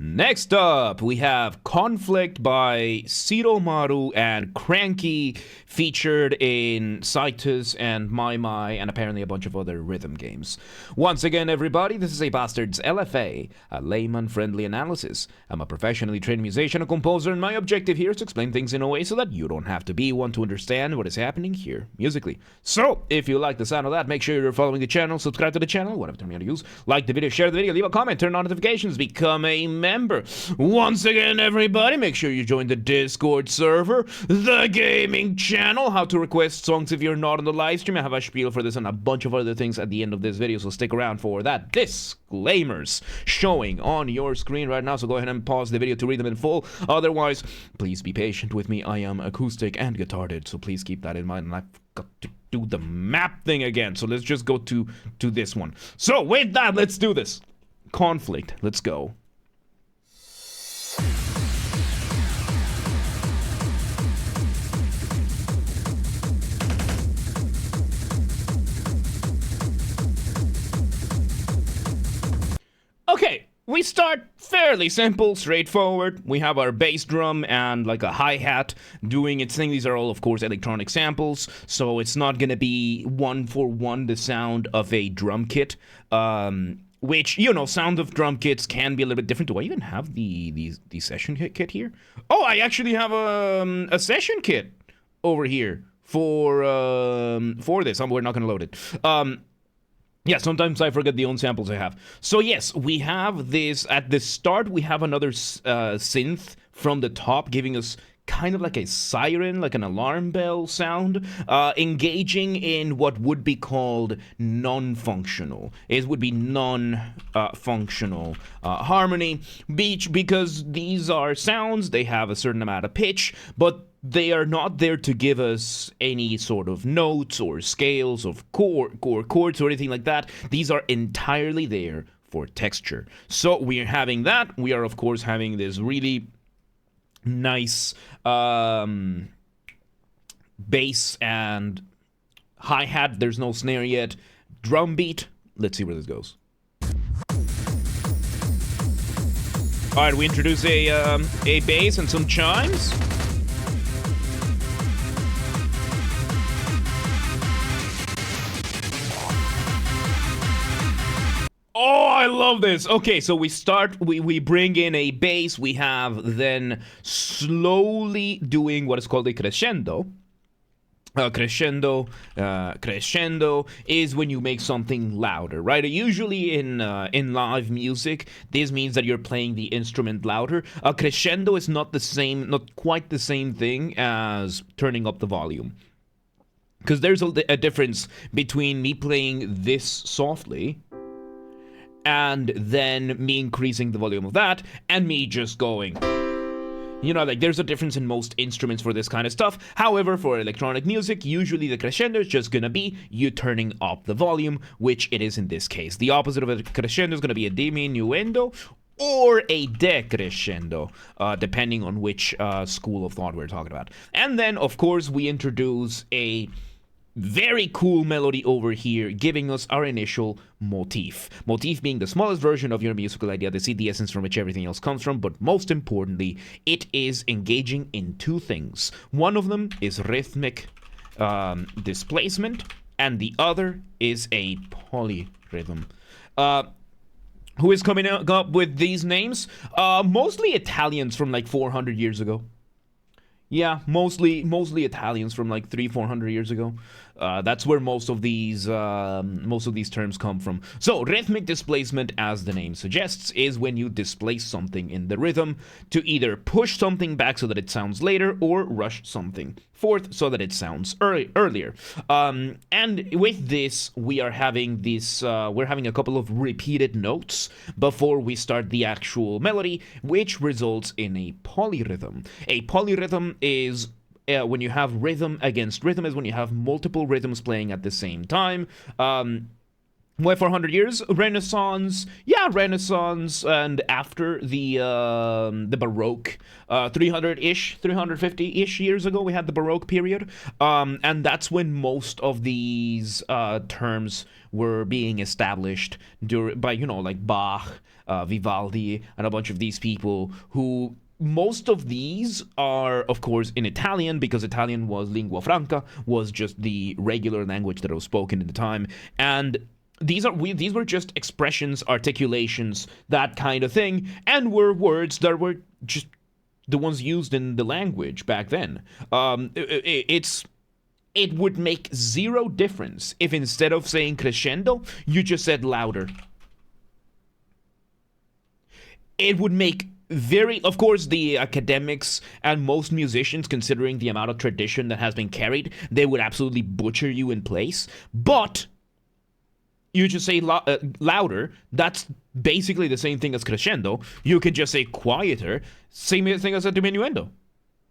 Next up, we have Conflict by Siromaru and Cranky, featured in Cytus and Maimai, and apparently a bunch of other rhythm games. Once again, everybody, this is a Basterd's LFA, a Layman-Friendly Analysis. I'm a professionally trained musician and composer, and my objective here is to explain things in a way so that you don't have to be one to understand what is happening here musically. So, if you like the sound of that, make sure you're following the channel, subscribe to the channel, whatever term you want to use, like the video, share the video, leave a comment, turn on notifications, become a member. Once again, everybody, make sure you join the Discord server, the gaming channel, how to request songs if you're not on the live stream. I have a spiel for this and a bunch of other things at the end of this video, so stick around for that. Disclaimers showing on your screen right now, so go ahead and pause the video to read them in full. Otherwise, please be patient with me. I am acoustic and guitared, so please keep that in mind, and I've got to do the map thing again, so let's just go to this one. So with that, let's do this. Conflict, let's go. Okay, we start fairly simple, straightforward. We have our bass drum and like a hi-hat doing its thing. These are all, of course, electronic samples, so it's not gonna be one for one the sound of a drum kit. Which, you know, sound of drum kits can be a little bit different. Do I even have the session kit here? Oh, I actually have a session kit over here for this. We're not gonna load it. Yeah, sometimes I forget the own samples I have. So yes, we have this, at the start we have another synth from the top giving us kind of like a siren, like an alarm bell sound, engaging in what would be called non-functional. It would be non-functional harmony, because these are sounds, they have a certain amount of pitch, but they are not there to give us any sort of notes or scales of chords or anything like that. These are entirely there for texture. So we are having that. We are, of course, having this really nice bass and hi-hat. There's no snare yet. Drum beat. Let's see where this goes. All right, we introduce a bass and some chimes. Oh, I love this. Okay, so we start, we bring in a bass. We have then slowly doing what is called a crescendo. Crescendo is when you make something louder, right? Usually in live music, this means that you're playing the instrument louder. A crescendo is not quite the same thing as turning up the volume. Because there's a difference between me playing this softly and then me increasing the volume of that, and me just going. You know, like, there's a difference in most instruments for this kind of stuff. However, for electronic music, usually the crescendo is just gonna be you turning up the volume, which it is in this case. The opposite of a crescendo is gonna be a diminuendo or a decrescendo, depending on which school of thought we're talking about. And then, of course, we introduce a very cool melody over here, giving us our initial motif. Motif being the smallest version of your musical idea, the seed, the essence from which everything else comes from, but most importantly, it is engaging in two things. One of them is rhythmic displacement, and the other is a polyrhythm. Who is coming up with these names? Mostly Italians from like 400 years ago. Yeah, mostly Italians from like 300-400 years ago. That's where most of these terms come from. So rhythmic displacement, as the name suggests, is when you displace something in the rhythm to either push something back so that it sounds later, or rush something forth so that it sounds earlier. And with this, we are having this. We're having a couple of repeated notes before we start the actual melody, which results in a polyrhythm. A polyrhythm is when you have rhythm against rhythm, is when you have multiple rhythms playing at the same time. Why 400 years? Renaissance, yeah, Renaissance, and after the Baroque, 300-ish, 350-ish years ago, we had the Baroque period, and that's when most of these terms were being established by, like Bach, Vivaldi, and a bunch of these people who. Most of these are, of course, in Italian, because Italian was lingua franca, was just the regular language that was spoken at the time, and these were just expressions, articulations, that kind of thing, and were words that were just the ones used in the language back then. It would make zero difference if instead of saying crescendo, you just said louder. It would make of course, the academics and most musicians, considering the amount of tradition that has been carried, they would absolutely butcher you in place. But you just say louder. That's basically the same thing as crescendo. You could just say quieter. Same thing as a diminuendo.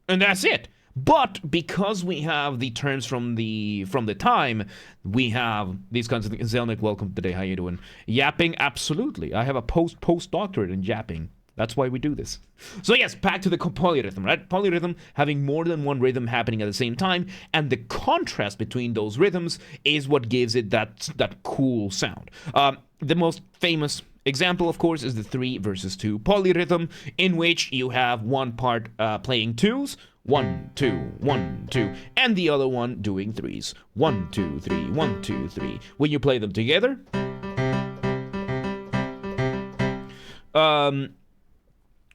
And that's it. But because we have the terms from the time, we have these kinds of things. Zelnick, welcome today. How you doing? Yapping, absolutely. I have a postdoctorate in yapping. That's why we do this. So yes, back to the polyrhythm, right? Polyrhythm having more than one rhythm happening at the same time, and the contrast between those rhythms is what gives it that cool sound. The most famous example, of course, is the 3 versus 2 polyrhythm, in which you have one part playing 2s, 1, 2, 1, 2, and the other one doing 3s, 1, 2, 3, 1, 2, 3. When you play them together,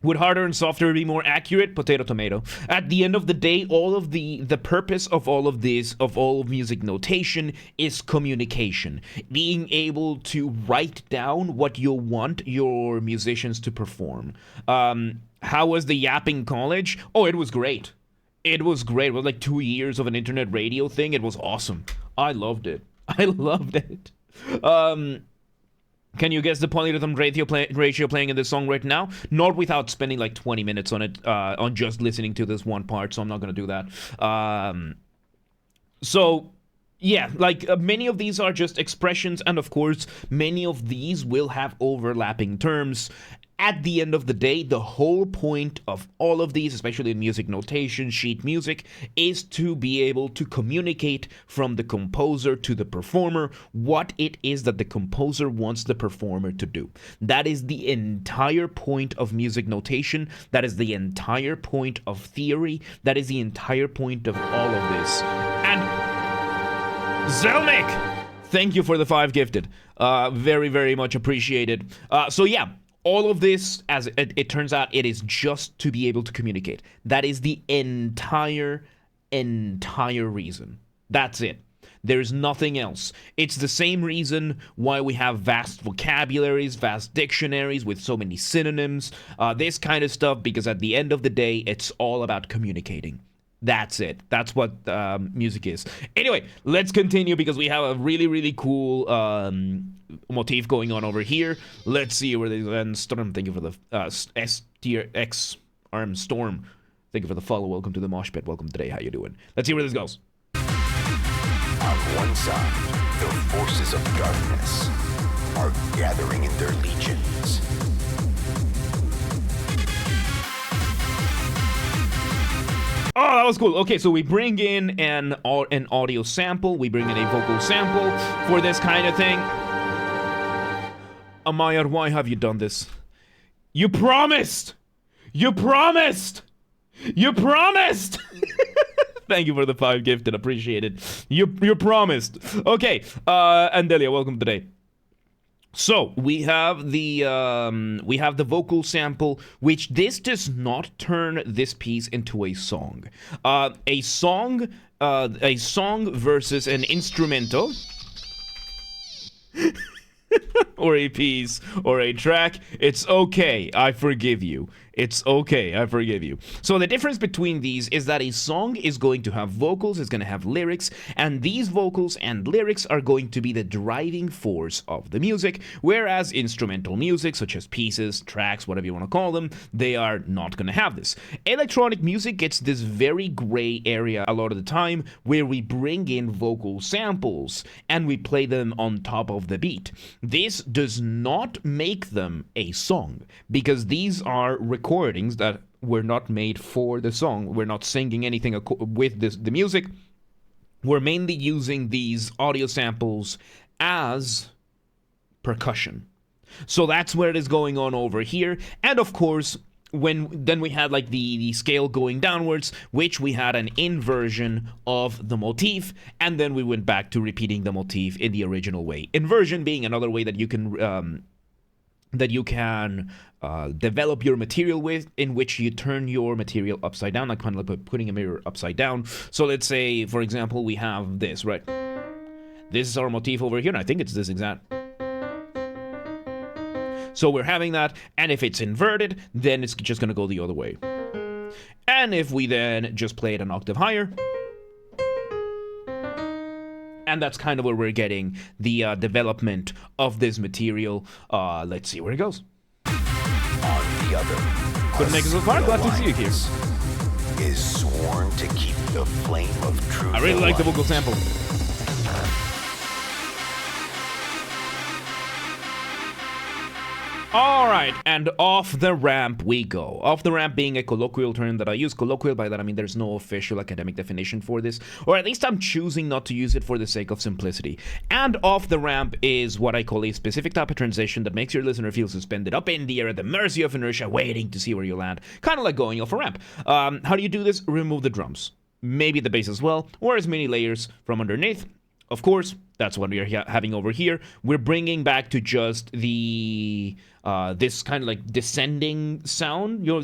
would harder and softer be more accurate? Potato, tomato. At the end of the day, all of the purpose of all of this, of all of music notation, is communication. Being able to write down what you want your musicians to perform. How was the yapping college? Oh, it was great. It was great. It was like 2 years of an internet radio thing. It was awesome. I loved it. I loved it. Can you guess the polyrhythm ratio playing in this song right now? Not without spending like 20 minutes on it, on just listening to this one part, so I'm not going to do that. So, yeah, like many of these are just expressions, and of course, many of these will have overlapping terms. At the end of the day, the whole point of all of these, especially in music notation, sheet music, is to be able to communicate from the composer to the performer what it is that the composer wants the performer to do. That is the entire point of music notation. That is the entire point of theory. That is the entire point of all of this. And Zelnick, thank you for the 5 gifted. Very, very much appreciated. So yeah. All of this, as it turns out, it is just to be able to communicate. That is the entire reason. That's it. There's nothing else. It's the same reason why we have vast vocabularies, vast dictionaries with so many synonyms, this kind of stuff, because at the end of the day, it's all about communicating. That's it. That's what music is. Anyway, let's continue because we have a really, really cool motif going on over here. Let's see where they end. Storm, thank you for the S-tier X arm Storm. Thank you for the follow. Welcome to the mosh pit. Welcome today. How you doing? Let's see where this goes. On one side, the forces of darkness are gathering in their legions. Oh, that was cool. Okay, so we bring in an audio sample. We bring in a vocal sample for this kind of thing. Amaya, why have you done this? You promised! You promised! You promised! Thank you for the 5 gifted. Appreciate it. You promised. Okay, Andelia, welcome today. So we have the vocal sample, which this does not turn this piece into a song. A song versus an instrumental. or a piece or a track, it's okay. I forgive you. It's okay. I forgive you. So the difference between these is that a song is going to have vocals, it's going to have lyrics, and these vocals and lyrics are going to be the driving force of the music, whereas instrumental music, such as pieces, tracks, whatever you want to call them, they are not going to have this. Electronic music gets this very gray area a lot of the time where we bring in vocal samples and we play them on top of the beat. This does not make them a song because these are recordings that were not made for the song. We're not singing anything with the music. We're mainly using these audio samples as percussion. So that's where it is going on over here. And of course, then we had like the scale going downwards, which we had an inversion of the motif, and then we went back to repeating the motif in the original way. Inversion being another way that you can develop your material with, in which you turn your material upside down, like kind of like putting a mirror upside down. So let's say, for example, we have this, right? This is our motif over here, and I think it's this exact. So we're having that, and if it's inverted, then it's just going to go the other way. And if we then just play it an octave higher, and that's kind of where we're getting the development of this material. Let's see where it goes. On the other, couldn't make it so far. Glad to see you here. Is sworn to keep the flame of truth. I really like the vocal sample. Alright, and off the ramp we go. Off the ramp being a colloquial term that I use. Colloquial, by that I mean there's no official academic definition for this, or at least I'm choosing not to use it for the sake of simplicity. And off the ramp is what I call a specific type of transition that makes your listener feel suspended up in the air at the mercy of inertia, waiting to see where you land. Kind of like going off a ramp. How do you do this? Remove the drums. Maybe the bass as well, or as many layers from underneath. Of course, that's what we are having over here. We're bringing back to just the this kind of like descending sound, you know.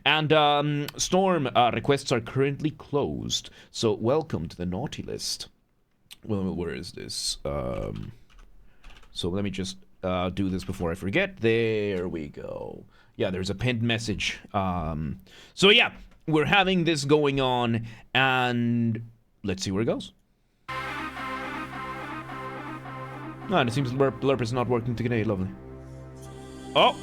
And Storm requests are currently closed. So welcome to the naughty list. Well, where is this? So let me just do this before I forget. There we go. Yeah, there's a pinned message. So yeah, we're having this going on, and let's see where it goes. No, and it seems Blurp is not working today. Lovely. Oh!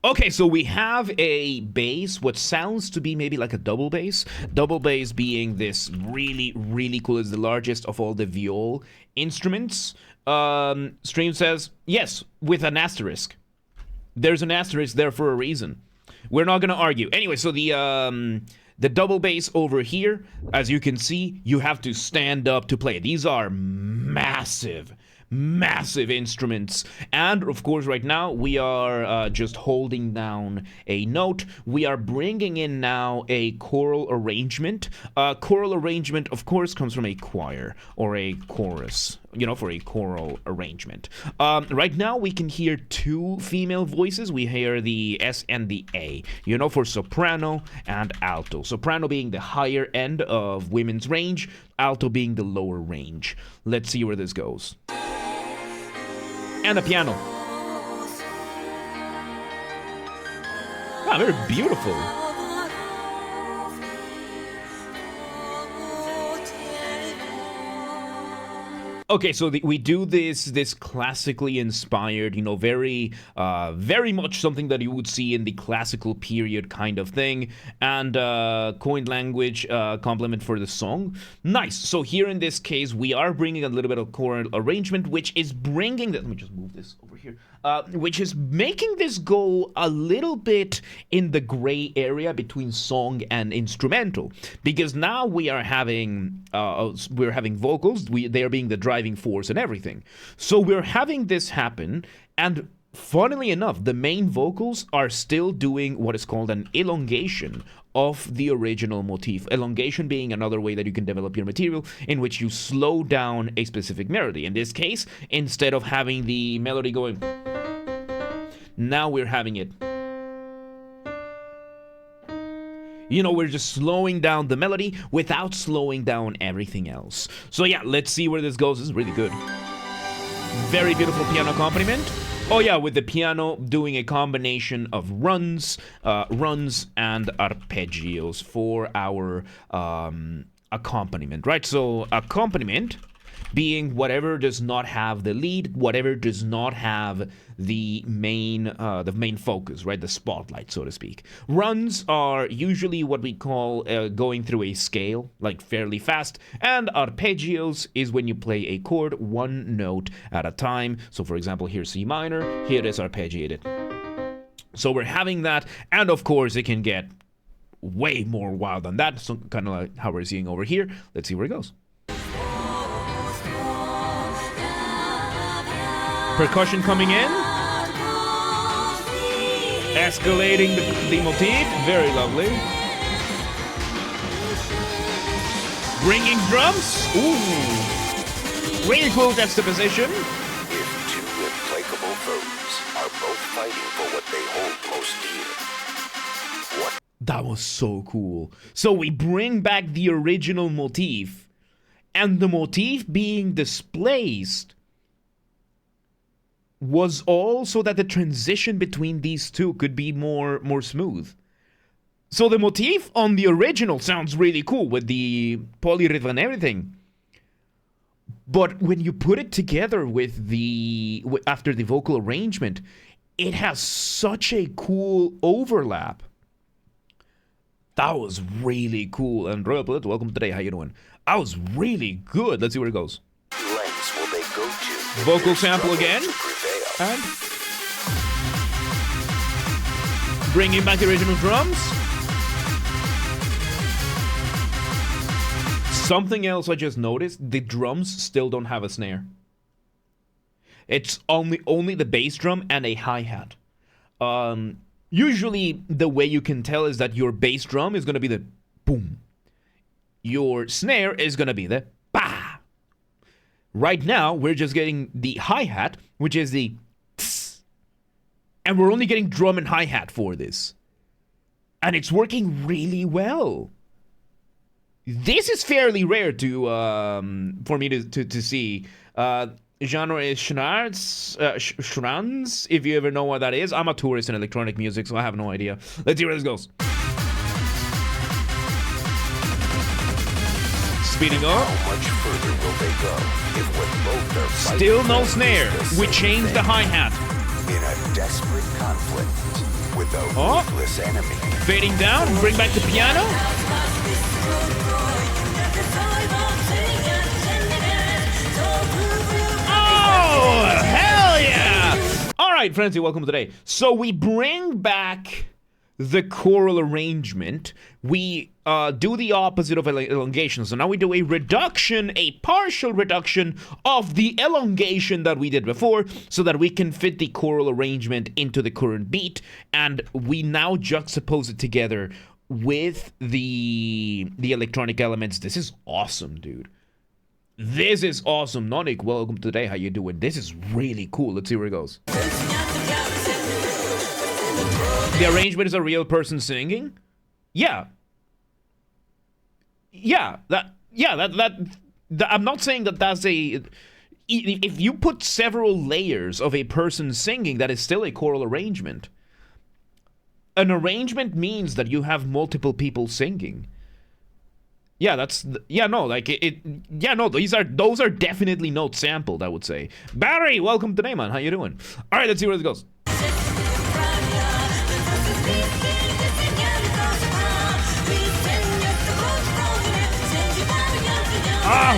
Okay, so we have a bass, what sounds to be maybe like a double bass. Double bass being this really, really cool. It's the largest of all the viol instruments. Stream says, yes, with an asterisk. There's an asterisk there for a reason. We're not going to argue. Anyway, so the double bass over here, as you can see, you have to stand up to play. These are massive, massive instruments. And of course, right now, we are just holding down a note. We are bringing in now a choral arrangement. Choral arrangement, of course, comes from a choir or a chorus, you know, for a choral arrangement. Right now, we can hear two female voices. We hear the S and the A, you know, for soprano and alto. Soprano being the higher end of women's range, alto being the lower range. Let's see where this goes. And a piano. Wow, very beautiful. Okay, so we do this classically inspired, you know, very much something that you would see in the classical period kind of thing, and coined language complement for the song. Nice. So here in this case, we are bringing a little bit of choral arrangement, which is bringing let me just move this over here. Which is making this go a little bit in the gray area between song and instrumental, because now we are having vocals. They are being the driving force and everything. So we're having this happen, and funnily enough, the main vocals are still doing what is called an elongation of the original motif. Elongation being another way that you can develop your material, in which you slow down a specific melody. In this case, instead of having the melody going, now we're having it. You know, we're just slowing down the melody without slowing down everything else. So yeah, let's see where this goes. This is really good. Very beautiful piano accompaniment. Oh yeah, with the piano doing a combination of runs and arpeggios for our accompaniment, right? So accompaniment being whatever does not have the lead, whatever does not have the main focus, right? The spotlight, so to speak. Runs are usually what we call going through a scale, like fairly fast, and arpeggios is when you play a chord one note at a time. So for example, here's C minor, here it is arpeggiated. So we're having that, and of course it can get way more wild than that, so kind of like how we're seeing over here. Let's see where it goes. Percussion coming in, escalating the motif, very lovely. Bringing drums, ooh, really cool juxtaposition. If two implacable foes are both fighting for what they hold most dear, what? That was so cool. So we bring back the original motif, and the motif being displaced was all so that the transition between these two could be more smooth. So the motif on the original sounds really cool with the polyrhythm and everything. But when you put it together with after the vocal arrangement, it has such a cool overlap. That was really cool. And Royal Bullet, welcome today. How you doing? That was really good. Let's see where it goes. Lengths will they go to? Vocal sample again. And bringing back the original drums. Something else I just noticed, the drums still don't have a snare. It's only the bass drum and a hi-hat. Usually the way you can tell is that your bass drum is going to be the boom. Your snare is going to be the ba. Right now, we're just getting the hi-hat, which is the tss, and we're only getting drum and hi-hat for this. And it's working really well. This is fairly rare for me to see. Genre is Schranz, if you ever know what that is. I'm a tourist in electronic music, so I have no idea. Let's see where this goes. Speeding up. How much further will they go if when both are fighting Still no for snare. the We same changed the thing? hi-hat. In a desperate conflict with a ruthless enemy. Fading down. Bring back the piano. Oh, hell yeah! All right, Frenzy, welcome today. So we bring back the choral arrangement. We do the opposite of elongation. So now we do a reduction, a partial reduction of the elongation that we did before so that we can fit the choral arrangement into the current beat. And we now juxtapose it together with the electronic elements. This is awesome, dude. This is awesome. Nonik, welcome today. How you doing? This is really cool. Let's see where it goes. The arrangement is a real person singing? Yeah. Yeah, I'm not saying that that's a... If you put several layers of a person singing, that is still a choral arrangement. An arrangement means that you have multiple people singing. Yeah, those are definitely notes sampled, I would say. Barry, welcome today, man. How you doing? All right, let's see where this goes.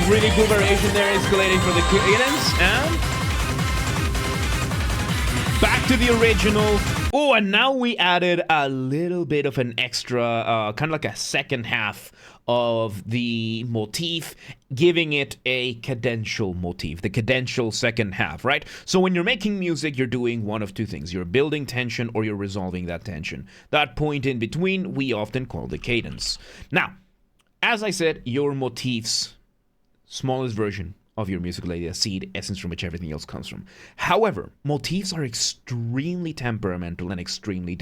Really cool variation there, escalating for the cadence, and back to the original. Oh, and now we added a little bit of an extra, kind of like a second half of the motif, giving it a cadential motif, the cadential second half, right? So when you're making music, you're doing one of two things. You're building tension or you're resolving that tension. That point in between, we often call the cadence. Now, as I said, your motifs, smallest version of your musical idea, seed, essence from which everything else comes from. However, motifs are extremely temperamental and extremely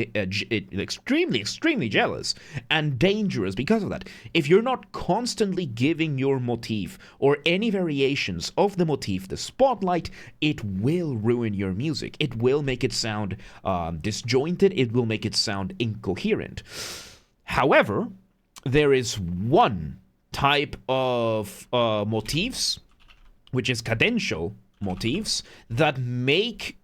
jealous and dangerous because of that. If you're not constantly giving your motif or any variations of the motif the spotlight, it will ruin your music. It will make it sound disjointed. It will make it sound incoherent. However, there is one type of motifs, which is cadential motifs, that make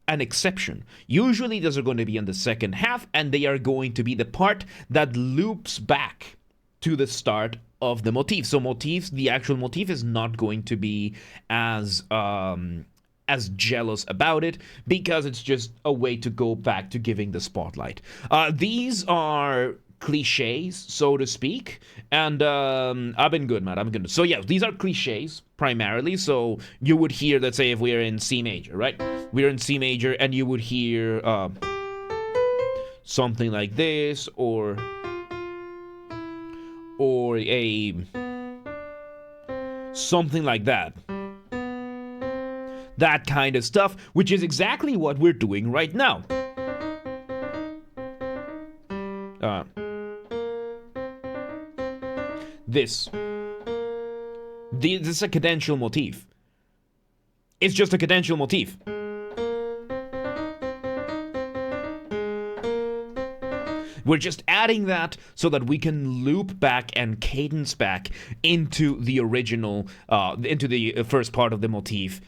an exception. Usually those are going to be in the second half, and they are going to be the part that loops back to the start of the motif. So motifs, the actual motif is not going to be as jealous about it, because it's just a way to go back to giving the spotlight. These are cliches, so to speak, and I've been good, man. I'm good. So yeah, these are cliches primarily. So you would hear, let's say, if we're in C major, right? We're in C major, and you would hear something like this, or something like that. That kind of stuff, which is exactly what we're doing right now. This is a cadential motif. It's just a cadential motif. We're just adding that so that we can loop back and cadence back into the original, into the first part of the motif.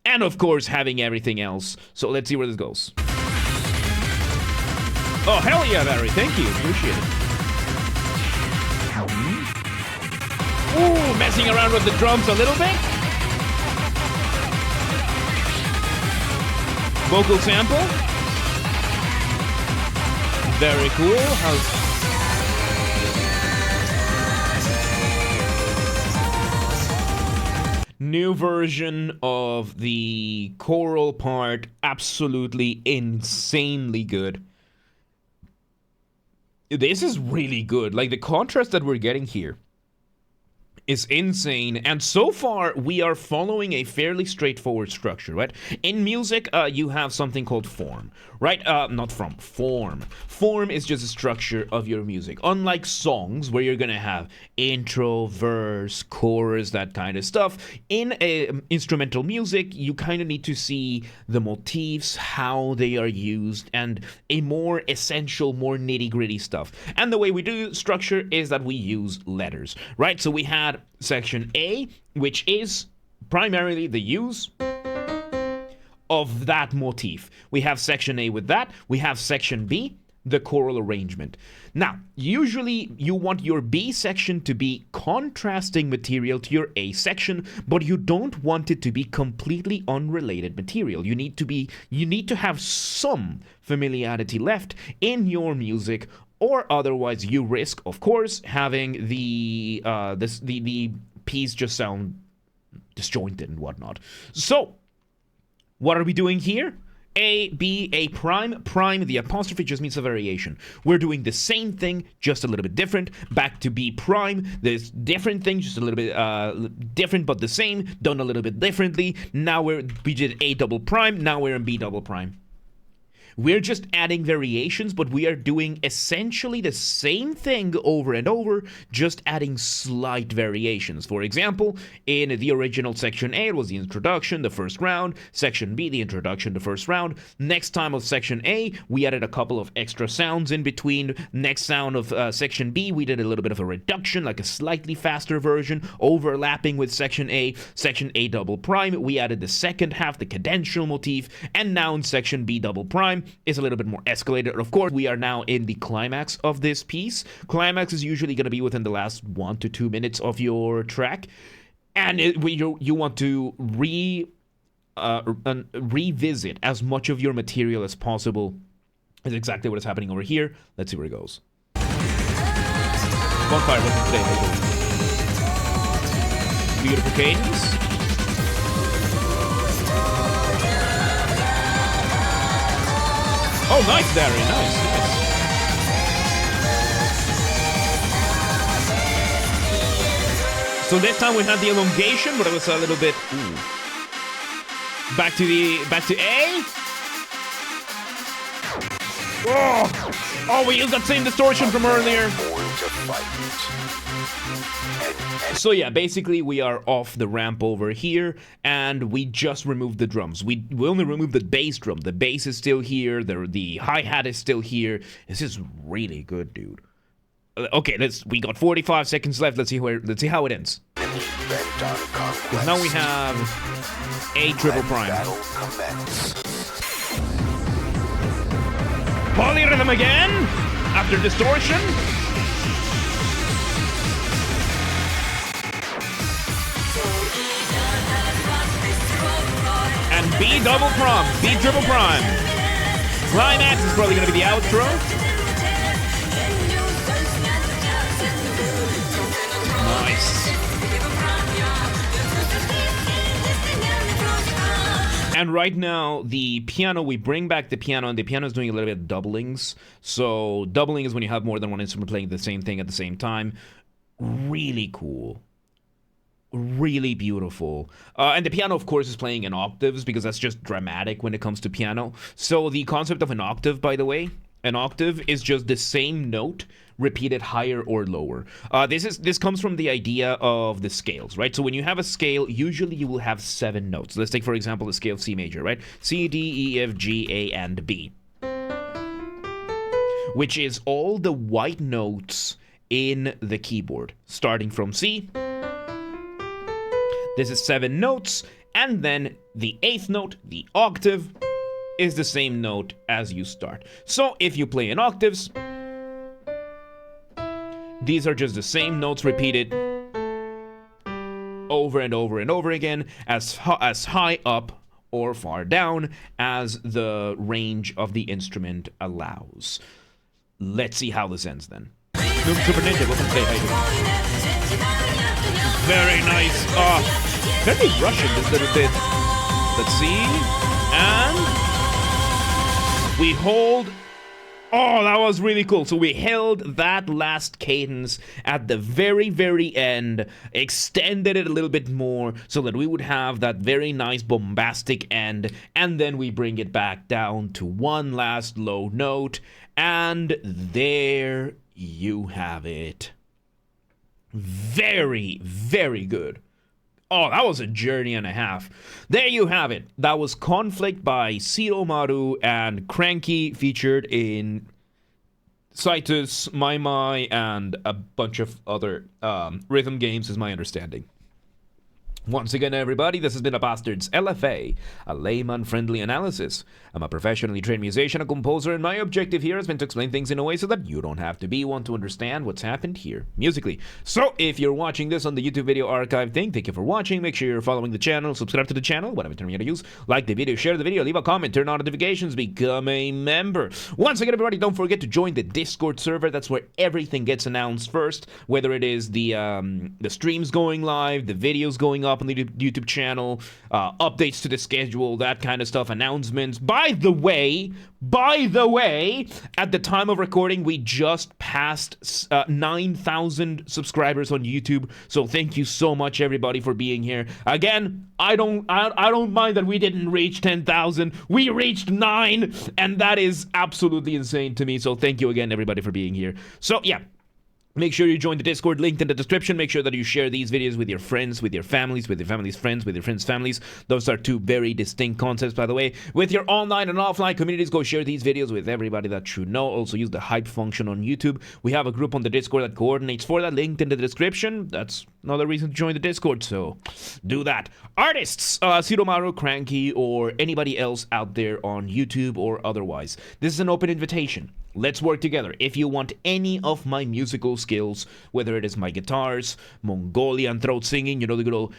And of course, having everything else. So let's see where this goes. Oh, hell yeah, Barry. Thank you. Appreciate it. Ooh, messing around with the drums a little bit. Vocal sample. Very cool. New version of the choral part, absolutely insanely good. This is really good. Like, the contrast that we're getting here is insane, and so far we are following a fairly straightforward structure, right? In music, you have something called form, right? Form. Form is just a structure of your music. Unlike songs, where you're gonna have intro, verse, chorus, that kind of stuff. In instrumental music, you kind of need to see the motifs, how they are used, and a more essential, more nitty-gritty stuff. And the way we do structure is that we use letters, right? So we had section A, which is primarily the use of that motif. We have section A with that. We have section B, the choral arrangement. Now, usually you want your B section to be contrasting material to your A section, but you don't want it to be completely unrelated material. You need to have some familiarity left in your music, or otherwise you risk, of course, having the piece just sound disjointed and whatnot. So, what are we doing here? A, B, A prime, prime, the apostrophe just means a variation. We're doing the same thing, just a little bit different. Back to B prime, there's different things, just a little bit different but the same, done a little bit differently. Now we did A double prime, now we're in B double prime. We're just adding variations, but we are doing essentially the same thing over and over, just adding slight variations. For example, in the original section A, it was the introduction, the first round. Section B, the introduction, the first round. Next time of section A, we added a couple of extra sounds in between. Next sound of section B, we did a little bit of a reduction, like a slightly faster version, overlapping with section A. Section A double prime, we added the second half, the cadential motif, and now in section B double prime, is a little bit more escalated. Of course, we are now in the climax of this piece. Climax is usually going to be within the last 1 to 2 minutes of your track, and you want to revisit as much of your material as possible. Is exactly what is happening over here. Let's see where it goes. Bonfire, welcome today. Beautiful cadence. Oh, nice, Barry. Nice. So this time we had the elongation, but it was a little bit... Ooh. Back to A. Oh, we used that same distortion from earlier. So yeah, basically we are off the ramp over here, and we just removed the drums. We only removed the bass drum. The bass is still here. The hi-hat is still here. This is really good, dude. Okay, we got 45 seconds left. Let's see how it ends. Because now we have a triple prime. Polyrhythm again after distortion. And B double prime, B triple prime. Climax is probably going to be the outro. Nice. And right now, the piano, we bring back the piano, and the piano is doing a little bit of doublings. So doubling is when you have more than one instrument playing the same thing at the same time. Really cool. Really beautiful. And the piano, of course, is playing in octaves because that's just dramatic when it comes to piano. So the concept of an octave, by the way, an octave is just the same note repeated higher or lower. This comes from the idea of the scales, right? So when you have a scale, usually you will have 7 notes. Let's take, for example, the scale C major, right? C, D, E, F, G, A, and B. Which is all the white notes in the keyboard, starting from C. This is 7 notes, and then the 8th note, the octave, is the same note as you start. So if you play in octaves, these are just the same notes repeated over and over and over again, as high up or far down as the range of the instrument allows. Let's see how this ends then. Super Ninja, welcome to very nice. Very Russian, this little bit. Let's see. And we hold. Oh, that was really cool. So we held that last cadence at the very, very end, extended it a little bit more so that we would have that very nice bombastic end, and then we bring it back down to one last low note, and there you have it. Very, very good. Oh, that was a journey and a half. There you have it. That was Conflict by Siromaru and Cranky, featured in Cytus, Maimai, and a bunch of other rhythm games, is my understanding. Once again, everybody, this has been a Basterd's LFA, a layman-friendly analysis. I'm a professionally trained musician and composer, and my objective here has been to explain things in a way so that you don't have to be one to understand what's happened here musically. So, if you're watching this on the YouTube video archive thing, thank you for watching. Make sure you're following the channel, subscribe to the channel, whatever term you're to use. Like the video, share the video, leave a comment, turn on notifications, become a member. Once again, everybody, don't forget to join the Discord server. That's where everything gets announced first, whether it is the streams going live, the videos going up on the YouTube channel, updates to the schedule, that kind of stuff, announcements. By the way, at the time of recording, we just passed 9,000 subscribers on YouTube. So thank you so much, everybody, for being here. Again, I don't mind that we didn't reach 10,000. We reached 9, and that is absolutely insane to me. So thank you again, everybody, for being here. So yeah. Make sure you join the Discord, linked in the description. Make sure that you share these videos with your friends, with your families, with your family's friends, with your friends' families. Those are 2 very distinct concepts, by the way. With your online and offline communities, go share these videos with everybody that you know. Also use the hype function on YouTube. We have a group on the Discord that coordinates for that, linked in the description. That's another reason to join the Discord, so do that. Artists, siromaru, Cranky, or anybody else out there on YouTube or otherwise. This is an open invitation. Let's work together. If you want any of my musical skills, whether it is my guitars, Mongolian throat singing, you know, the good old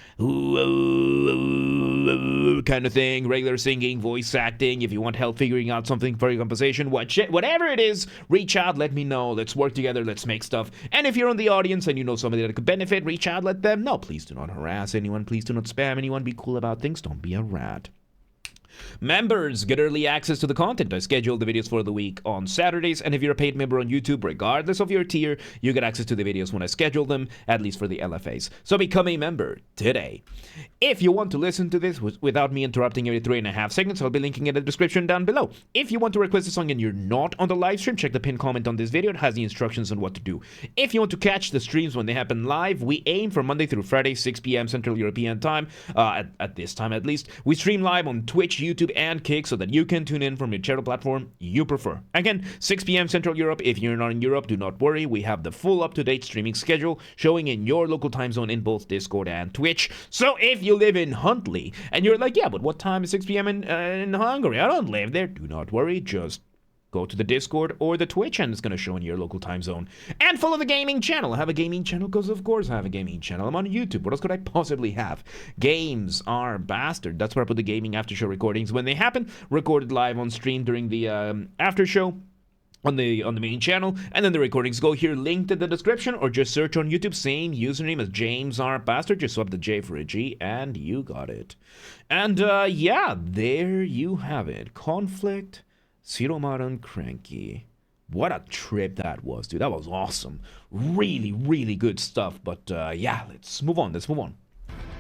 kind of thing, regular singing, voice acting, if you want help figuring out something for your composition, whatever it is, reach out, let me know. Let's work together, let's make stuff. And if you're in the audience and you know somebody that could benefit, reach out, let them know. Please do not harass anyone, please do not spam anyone, be cool about things, don't be a rat. Members get early access to the content. I schedule the videos for the week on Saturdays, and if you're a paid member on YouTube, regardless of your tier, you get access to the videos when I schedule them, at least for the LFAs. So become a member today. If you want to listen to this without me interrupting every 3.5 seconds, I'll be linking in the description down below. If you want to request a song and you're not on the live stream, check the pinned comment on this video. It has the instructions on what to do. If you want to catch the streams when they happen live, we aim for Monday through Friday, 6 p.m. Central European Time, at this time at least. We stream live on Twitch, YouTube, and Kick so that you can tune in from whichever platform you prefer. Again, 6 p.m. Central Europe. If you're not in Europe, do not worry. We have the full up-to-date streaming schedule showing in your local time zone in both Discord and Twitch. So if you live in Huntley and you're like, yeah, but what time is 6 p.m. in Hungary? I don't live there. Do not worry. Just go to the Discord or the Twitch and it's going to show in your local time zone. And follow the gaming channel. I have a gaming channel because of course I have a gaming channel. I'm on YouTube. What else could I possibly have? Games are Basterd. That's where I put the gaming after show recordings when they happen. Recorded live on stream during the after show on the main channel, and then the recordings go here linked in the description, or just search on YouTube, same username as James R. Basterd, just swap the J for a G, and you got it. And yeah, there you have it. Conflict, Siromaru, and Cranky. What a trip that was, dude. That was awesome. Really, really good stuff. But yeah, let's move on.